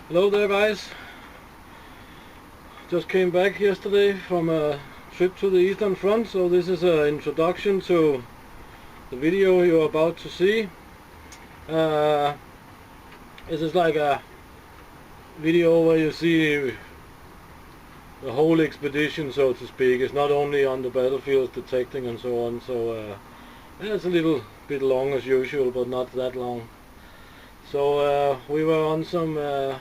Hello there guys, just came back yesterday from a trip to the Eastern Front, so this is an introduction to the video you're about to see. This is like a video where you see the whole expedition, so to speak. It's not only on the battlefields detecting and so on, so it's a little bit long as usual, but not that long. So we were on some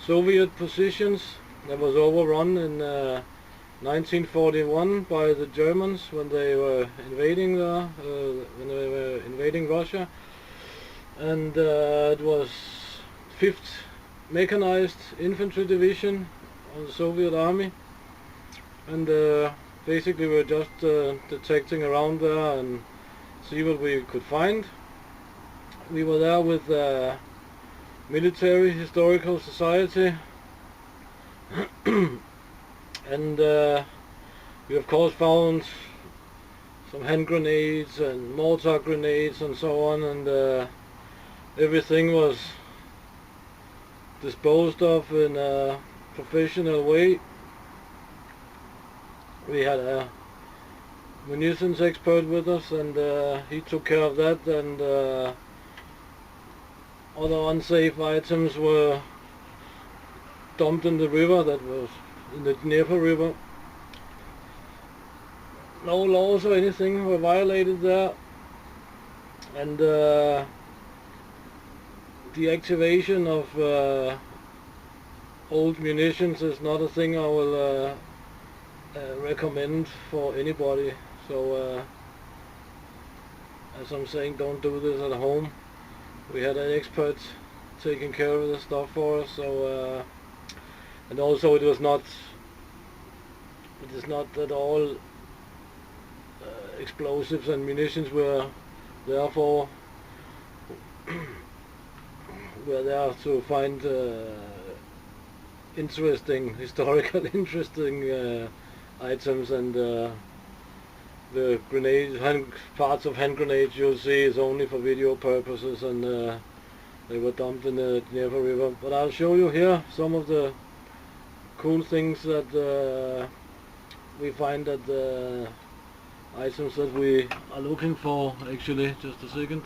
Soviet positions that was overrun in 1941 by the Germans when they were invading Russia, and it was 5th Mechanized Infantry Division of the Soviet Army, and basically we were just detecting around there and see what we could find. We were there with Military Historical Society and we of course found some hand grenades and mortar grenades and so on, and everything was disposed of in a professional way. We had a munitions expert with us, and he took care of that, and other unsafe items were dumped in the river, that was in the Dnieper River. No laws or anything were violated there, and the activation of old munitions is not a thing I will recommend for anybody. So as I'm saying, don't do this at home. We had an expert taking care of the stuff for us, so and also it is not at all explosives and munitions were therefore we're there to find historical interesting items, and the parts of hand grenades you'll see is only for video purposes, and they were dumped in the Dnieper River. But I'll show you here some of the cool things that we find at the items that we are looking for. Actually, just a second.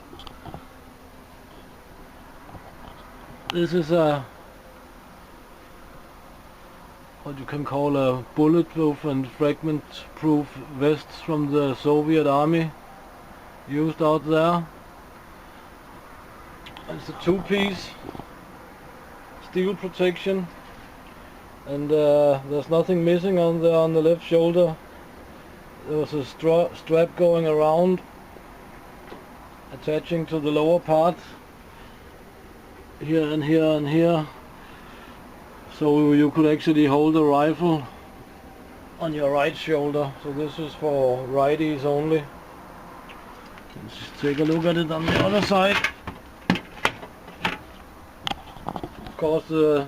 This is what you can call a bulletproof and fragment-proof vest from the Soviet Army used out there. It's a two-piece steel protection, and there's nothing missing on the left shoulder. There was a strap going around, attaching to the lower part, here and here and here, so you could actually hold a rifle on your right shoulder. So this is for righties only. Let's just take a look at it on the other side. Of course the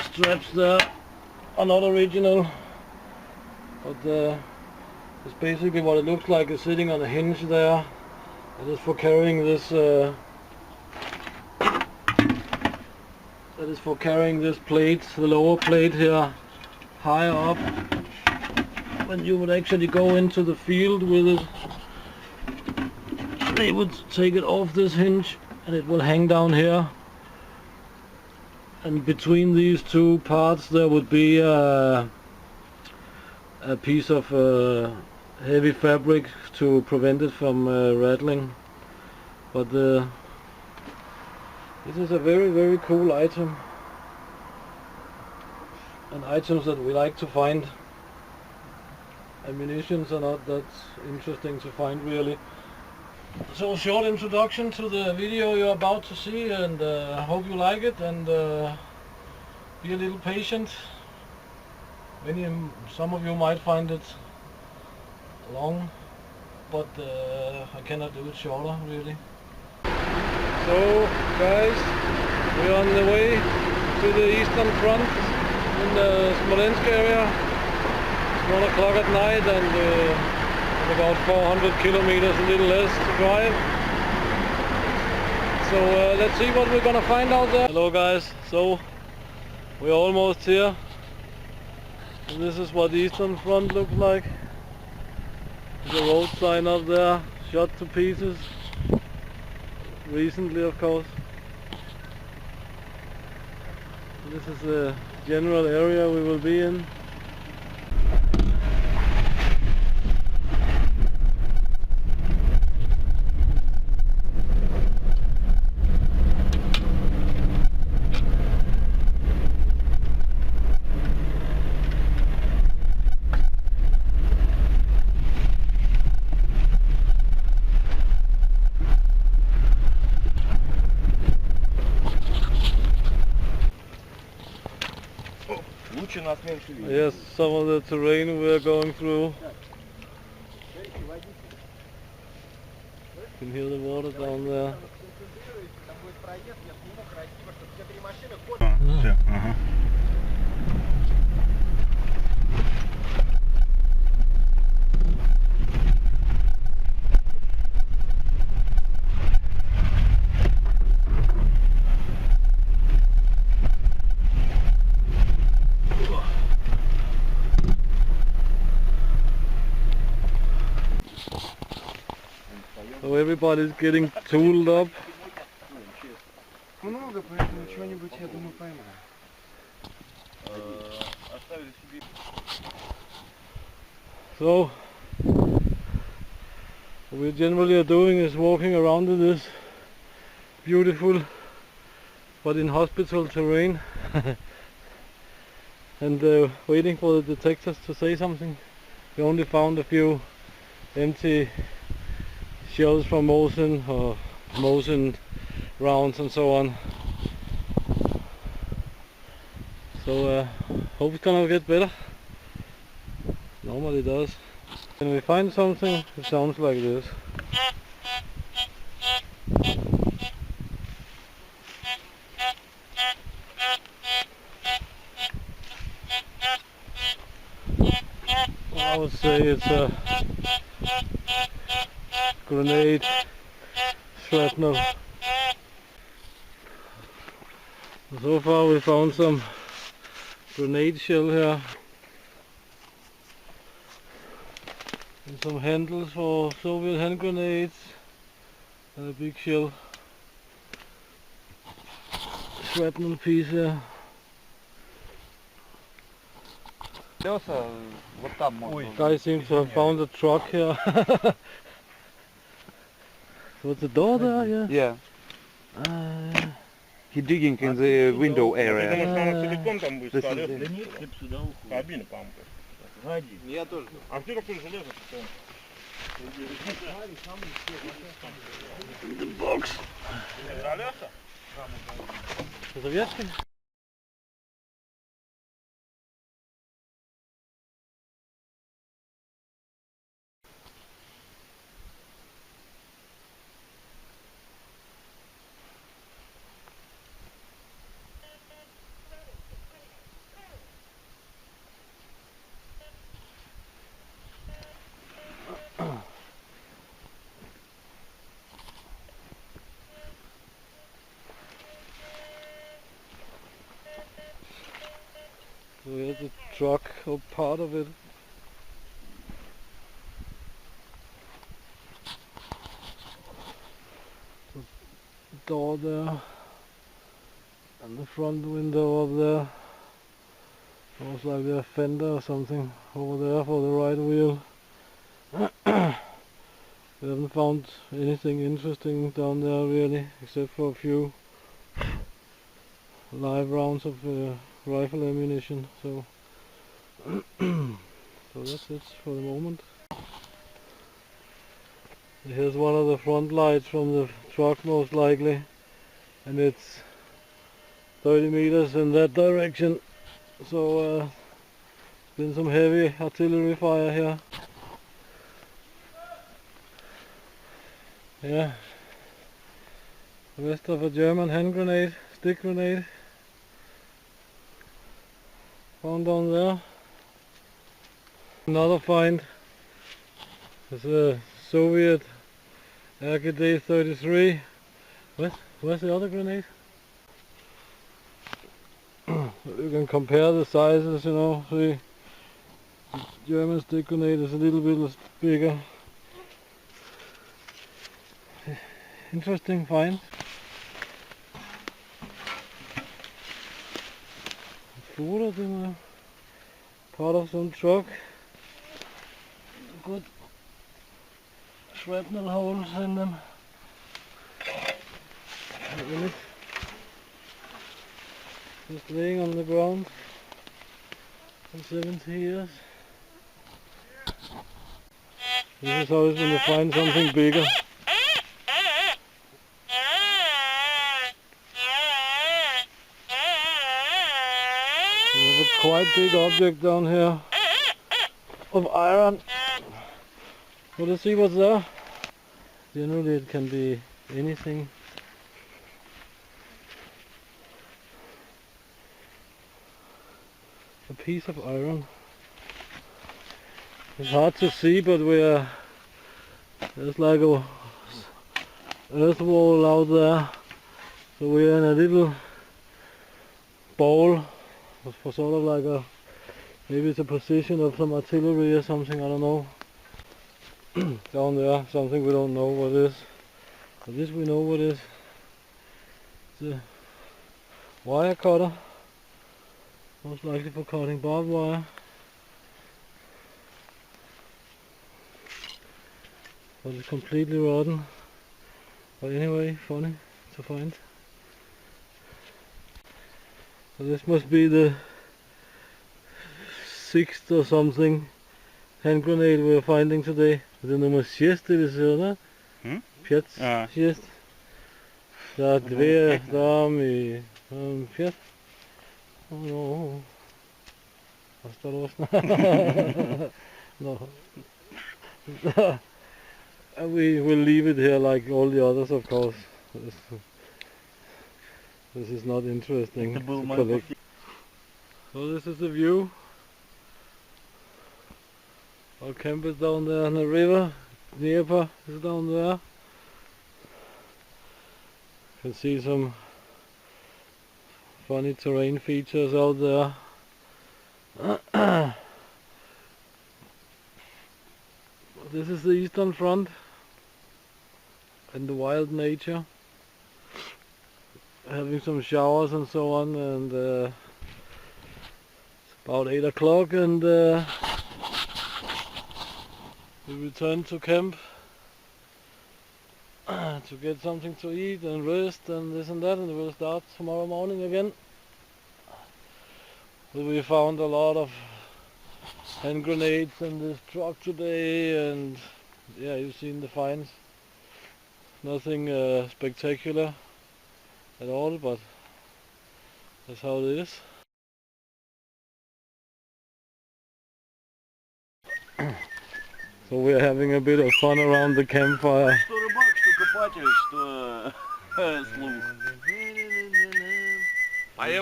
straps there are not original, but it's basically what it looks like. It's sitting on a hinge there. It is for carrying this plate, the lower plate here, higher up. When you would actually go into the field with it, they would take it off this hinge and it will hang down here, and between these two parts there would be a piece of heavy fabric to prevent it from rattling. But this is a very, very cool item, and items that we like to find. Munitions are not that interesting to find, really. So, short introduction to the video you're about to see, and I hope you like it, and be a little patient. Some of you might find it long, but I cannot do it shorter, really. So guys, we're on the way to the Eastern Front in the Smolensk area. It's 1 o'clock at night, and about 400 kilometers, a little less, to drive. It's So let's see what we're gonna find out there. Hello guys, so we're almost here. And this is what the Eastern Front looks like. There's a road sign up there, shot to pieces. Recently, of course. This is the general area we will be in. Yes, some of the terrain we're going through. You can hear the water down there. So everybody's getting tooled up. Много, поэтому что-нибудь, я думаю, поймаю. So what we generally are doing is walking around in this beautiful but inhospitable terrain and waiting for the detectives to say something. We only found a few empty shells from Mosin or Mosin rounds and so on. So hope it's gonna get better. Normally it does. When we find something, it sounds like this. I would say it's a grenade, shrapnel. So far we found some grenade shell here and some handles for Soviet hand grenades and a big shell shrapnel piece here. Guy seems to have found a truck here. So the door there, yeah? Yeah. He digging in the window area. This is The box. Советский? So here's the truck, or part of it. The door there, and the front window up there. Almost like a fender or something over there for the right wheel. We haven't found anything interesting down there really, except for a few live rounds of rifle ammunition. So so that's it for the moment. Here's one of the front lights from the truck most likely, and it's 30 meters in that direction. So been some heavy artillery fire here. Yeah, the rest of a German hand grenade, stick grenade, found down there. Another find is a Soviet RKD 33. What? Where's the other grenade? You can compare the sizes, you know. See, the German stick grenade is a little bit bigger. Interesting find. Food of them, part of some truck. Good shrapnel holes in them. Just laying on the ground for 70 years. This is always when you find something bigger. We have a quite big object down here of iron. Well, let's see what's there. Generally it can be anything. A piece of iron. It's hard to see, but there's like a earth wall out there. So we're in a little bowl for sort of like a, maybe it's a position of some artillery or something, I don't know. Down there, something we don't know what is. But this we know what is. It's a wire cutter. Most likely for cutting barbed wire. But it's completely rotten. But anyway, funny to find. So this must be the 6th or something hand grenade we're finding today. Det är nummer 6 det ser där. 6. Där dve dam i 5. No. No. We will leave it here like all the others, of course. This is not interesting to collect. So this is the view. Our camp is down there on the river. Dnieper is down there. You can see some funny terrain features out there. This is the eastern front and the wild nature. Having some showers and so on, and it's about 8 o'clock, and we return to camp to get something to eat and rest and this and that, and we'll start tomorrow morning again. We found a lot of hand grenades in this truck today, and yeah, you've seen the finds. Nothing spectacular at all, but that's how it is. So we're having a bit of fun around the campfire.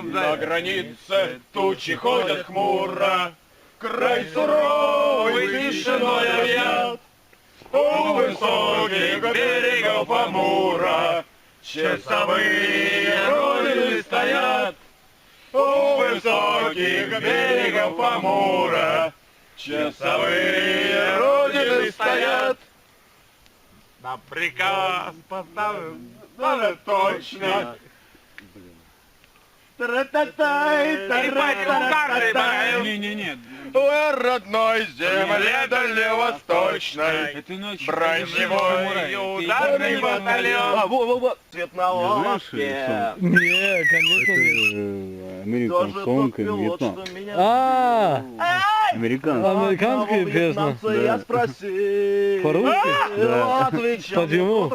На границе тучи ходят хмуро, край суровый тишиной объят. У высоких берегов Амура часовые родины стоят. У высоких берегов Амура часовые родины стоят. На приказ поставлен точно. Не-не-не. В родной земле дальневосточной броневой ударный батальон. Цвет на лавке. Не, конечно нет. American song in Vietnam. Американская песня. Я спросил. По-русски? Да. Почему?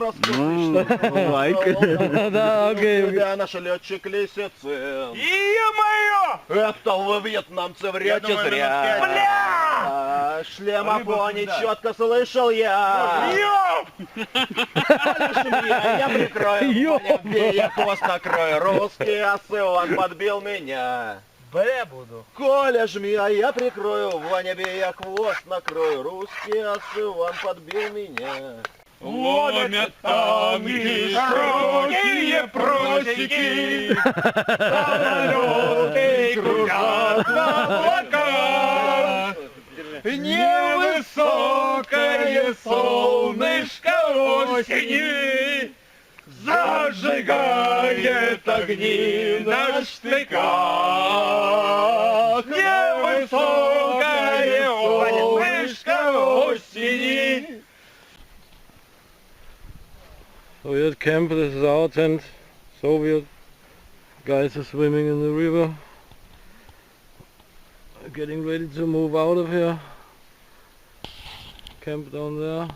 Да, окей. Наш летчик Лисицын. Е-мое! Это вы, вьетнамцы, врете зря. Бля! Шлемофоне четко слышал я. Я прикрою, я хвост накрою. Русский осы, он подбил меня. Бля буду. Коля жми, а я прикрою. В небе я хвост накрою. Русский осы, он подбил меня. Ломят танки широкие просеки, самолеты кружат в облаках. Невысокое солнышко осени зажигает огни на штыках. Невысокое солнышко осени. So we're at camp, this is our tent. Soviet guys are swimming in the river. Getting ready to move out of here. Camp down there.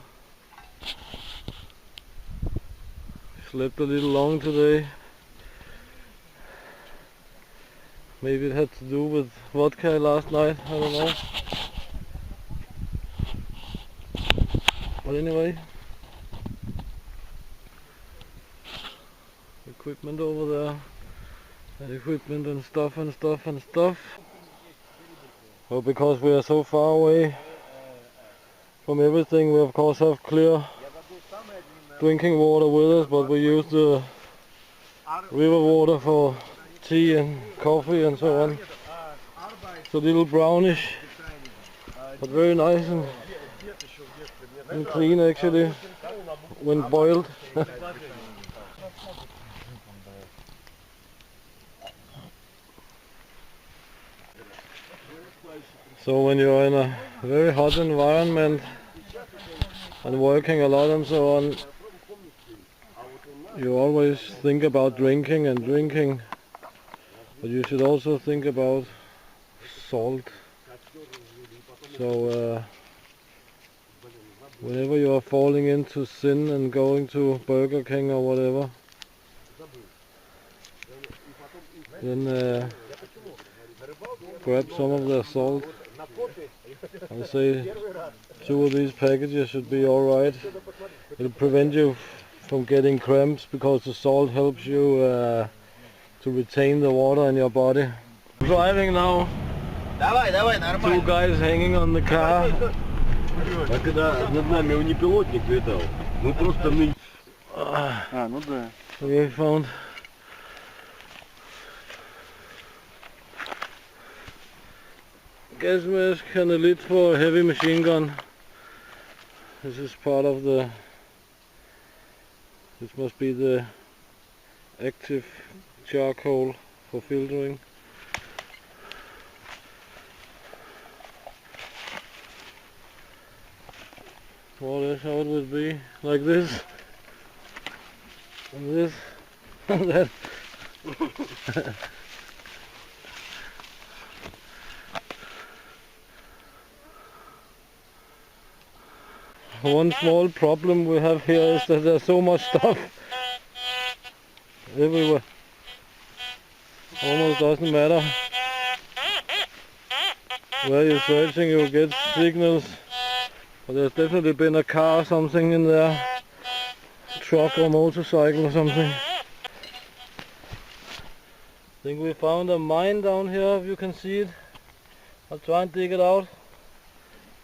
Slept a little long today. Maybe it had to do with vodka last night, I don't know. But anyway, equipment over there, and equipment and stuff and stuff and stuff. Well, because we are so far away from everything, we of course have clear drinking water with us, but we use the river water for tea and coffee and so on. It's a little brownish, but very nice and clean actually when boiled. So when you're in a very hot environment and working a lot and so on, you always think about drinking and drinking, but you should also think about salt. So whenever you are falling into sin and going to Burger King or whatever, then grab some of their salt. I say 2 of these packages should be alright. It'll prevent you from getting cramps because the salt helps you to retain the water in your body. Driving now. 2 guys hanging on the car. А когда над нами внепилотник летал, мы просто ну да. We found gas mask and a lid for a heavy machine gun. This is part of the, this must be the active charcoal for filtering. More or less how it would be, like this, and this, and that. One small problem we have here is that there's so much stuff everywhere. Almost doesn't matter where you're searching, you'll get signals. But there's definitely been a car or something in there, truck or motorcycle or something. I think we found a mine down here, if you can see it. I'll try and dig it out.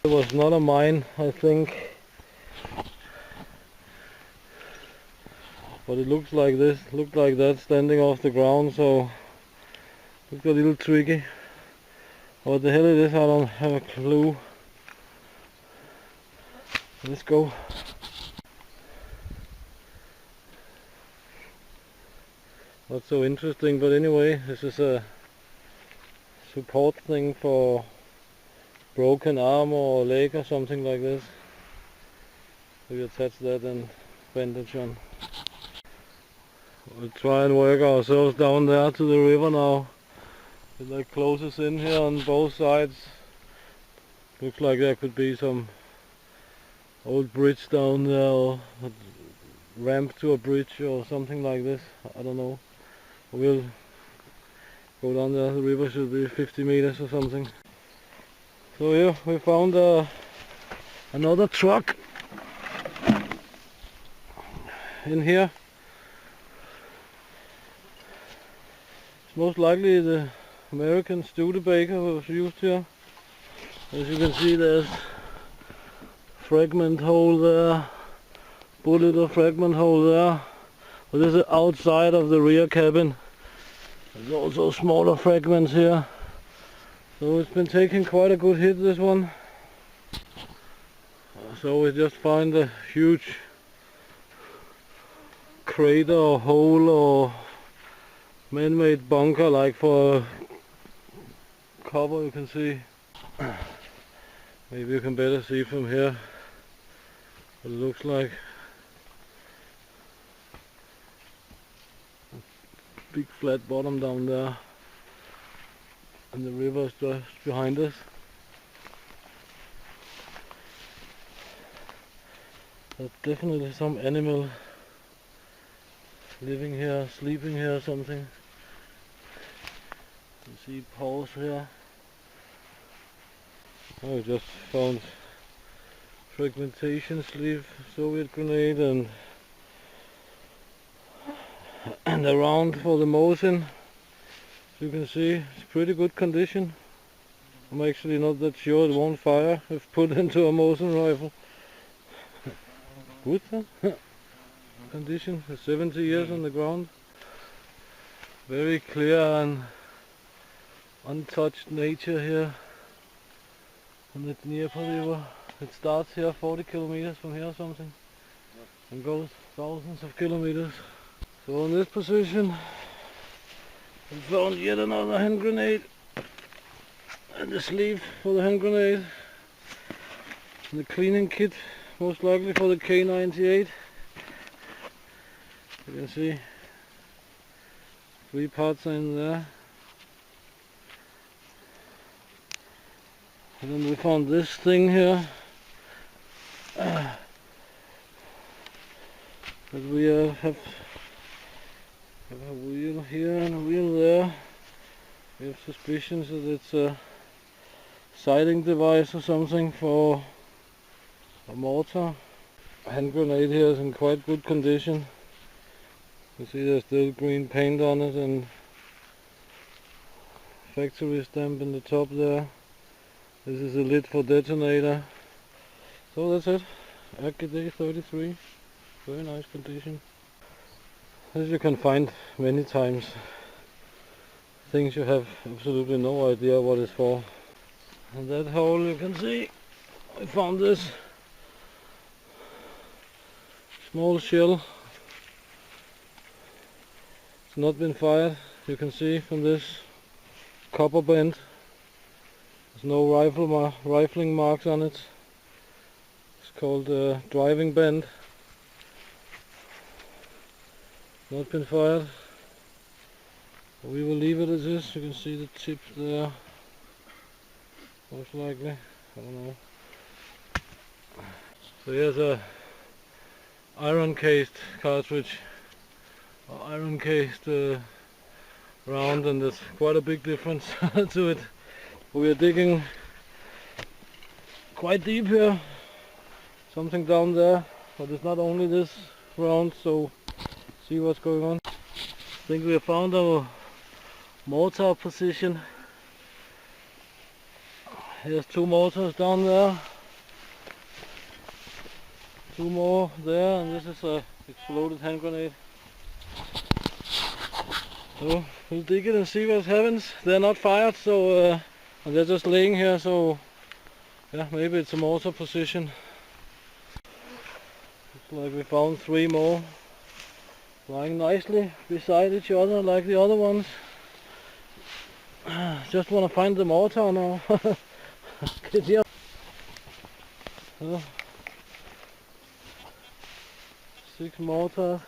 It was not a mine, I think. But it looks like this, looked like that standing off the ground, so looked a little tricky. What the hell it is, I don't have a clue. Let's go. Not so interesting, but anyway, this is a support thing for broken arm or leg or something like this. We attach that and bandage on. We'll try and work ourselves down there to the river now. It like closes in here on both sides. Looks like there could be some old bridge down there or a ramp to a bridge or something like this. I don't know. We'll go down there. The river should be 50 meters or something. So yeah, we found another truck in here. It's most likely the American Studebaker who was used here. As you can see, there's fragment hole there, bullet or fragment hole there. But this is outside of the rear cabin. There's also smaller fragments here. So it's been taking quite a good hit, this one. So we just find a huge crater or hole or man-made bunker, like for cover, you can see. Maybe you can better see from here what it looks like. Big flat bottom down there, and the river is just behind us. There's definitely some animal living here, sleeping here or something. You see paws here. Oh, we just found fragmentation sleeve, Soviet grenade, and a round for the Mosin. As you can see, it's pretty good condition. I'm actually not that sure it won't fire if put into a Mosin rifle. Good, huh? Condition, 70 years on the ground. Very clear and untouched nature here on the Dnieper River. It starts here 40 kilometers from here or something, and goes thousands of kilometers. So in this position we found yet another hand grenade, and the sleeve for the hand grenade, and the cleaning kit, most likely for the K98. You can see 3 parts in there. And then we found this thing here that we have a wheel here and a wheel there. We have suspicions that it's a sighting device or something for a mortar. Hand grenade here is in quite good condition. You see there's still green paint on it and factory stamp in the top there. This is a lid for detonator. So that's it. AKD 33. Very nice condition. As you can find many times, things you have absolutely no idea what it's for. And that hole, you can see, I found this small shell. It's not been fired. You can see from this copper bend. There's no rifling marks on it. It's called driving bend. Not been fired. We will leave it as is. You can see the tip there. Most likely. I don't know. So here's a iron cased cartridge. Or iron cased round, and there's quite a big difference to it. We are digging quite deep here. Something down there, but it's not only this round, so see what's going on. I think we have found our mortar position. Here's 2 mortars down there, 2 more there, and this is a exploded hand grenade. So we'll dig it and see what happens. They're not fired, so and they're just laying here, so yeah, maybe it's a mortar position. Looks like we found 3 more lying nicely beside each other like the other ones. Just want to find the mortar now. Get here. So, 6 mortar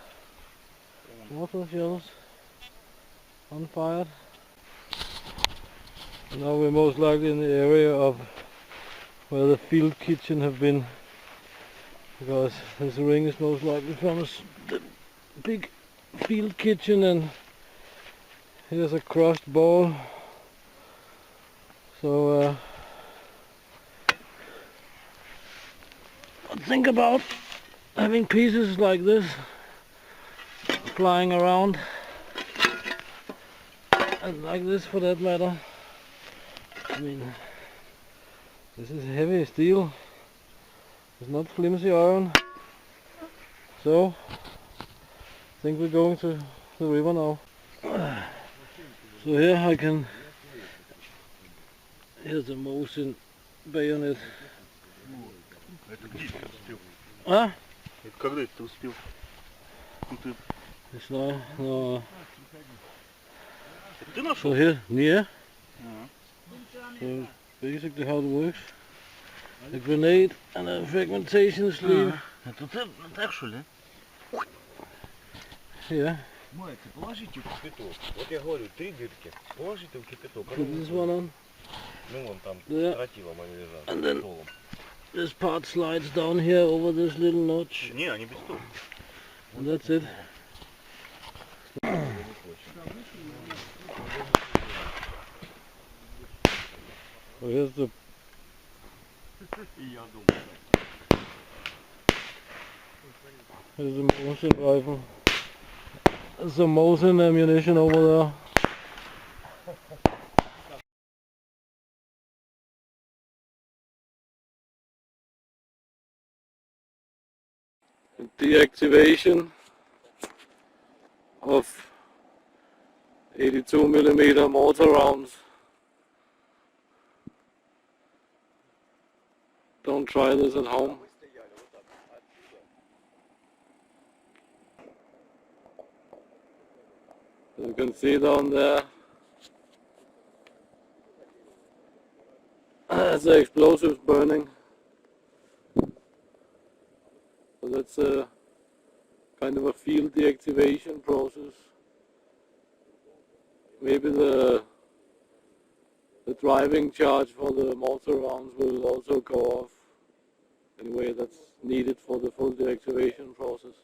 shells unfired. Now we're most likely in the area of where the field kitchen have been, because this ring is most likely from the big field kitchen, and here's a crushed ball. So think about having pieces like this flying around, and like this for that matter. I mean, this is heavy steel. It's not flimsy iron. So, I think we're going to the river now. So here I can, here's the Mosin bayonet. Это где ты успел? Ah, Это когда это ты успел? Ну ты... it's now, no. Это ты нашел? So here, near. Ага. So basically how it works. A grenade and a fragmentation sleeve. Это ты так что ли? Yeah. Майк, положите в кипяток. Вот я говорю, 3 дырки. Положите в кипяток. Put this one on. Ну вон там Yeah. тротилом они лежат. And then- столом. This part slides down here over this little notch. Не, они без того. And that's it. So here's the Mosin rifle. There's some Mosin ammunition over there. Deactivation of 82mm mortar rounds. Don't try this at home. As you can see down there, that's the explosives burning. So that's a kind of a field deactivation process. Maybe the driving charge for the mortar rounds will also go off. Anyway, that's needed for the full deactivation process.